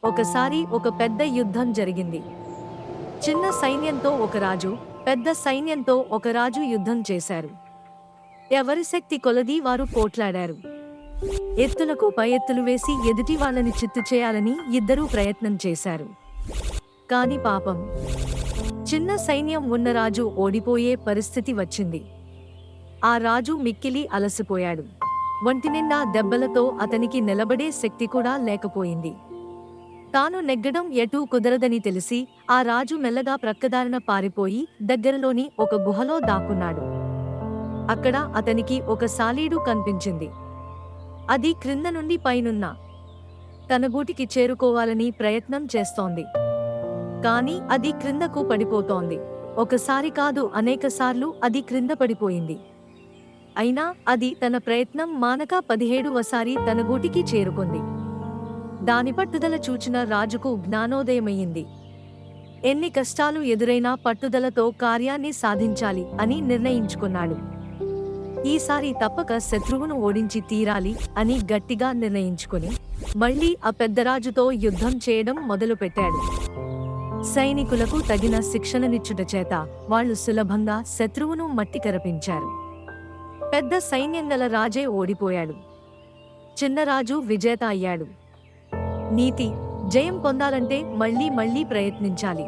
ఒకసారి ఒక పెద్ద యుద్ధం జరిగింది. చిన్న సైన్యంతో ఒక రాజు, పెద్ద సైన్యంతో ఒక రాజు యుద్ధం చేశారు. ఎవరి శక్తి కొలది వారు పోట్లాడారు. ఎత్తులకు పై ఎత్తులు వేసి ఎదుటి వాళ్ళని చిత్తు చేయాలని ఇద్దరూ ప్రయత్నం చేశారు. కాని పాపం, చిన్న సైన్యం ఉన్న రాజు ఓడిపోయే పరిస్థితి వచ్చింది. ఆ రాజు మిక్కిలి అలసిపోయాడు. ఒంటినిండా దెబ్బలతో అతనికి నిలబడే శక్తి కూడా లేకపోయింది. తాను నెగ్గడం ఎటూ కుదరదని తెలిసి ఆ రాజు మెల్లగా ప్రక్కదారిన పారిపోయి దగ్గరలోని ఒక గుహలో దాక్కున్నాడు. అక్కడ అతనికి ఒక సాలీడు కనిపించింది. అది క్రింద నుండి పైనున్న తన గూటికి చేరుకోవాలని ప్రయత్నం చేస్తోంది. కాని అది క్రిందకు పడిపోతోంది. ఒకసారి కాదు, అనేకసార్లు అది క్రింద పడిపోయింది. అయినా అది తన ప్రయత్నం మానక 17వసారి తన గూటికి చేరుకుంది. దాని పట్టుదల చూచిన రాజుకు జ్ఞానోదయమయ్యింది. ఎన్ని కష్టాలు ఎదురైనా పట్టుదలతో కార్యాన్ని సాధించాలి అని నిర్ణయించుకున్నాడు. ఈసారి తప్పక శత్రువును ఓడించి తీరాలి అని గట్టిగా నిర్ణయించుకుని మళ్లీ ఆ పెద్దరాజుతో యుద్ధం చేయడం మొదలుపెట్టాడు. సైనికులకు తగిన శిక్షణనిచ్చుట చేత వాళ్లు సులభంగా శత్రువును మట్టి కరపించారు. పెద్ద సైన్యం గల రాజే ఓడిపోయాడు. చిన్నరాజు విజేత అయ్యాడు. నీతి: జయం పొందాలంటే మళ్లీ ప్రయత్నించాలి.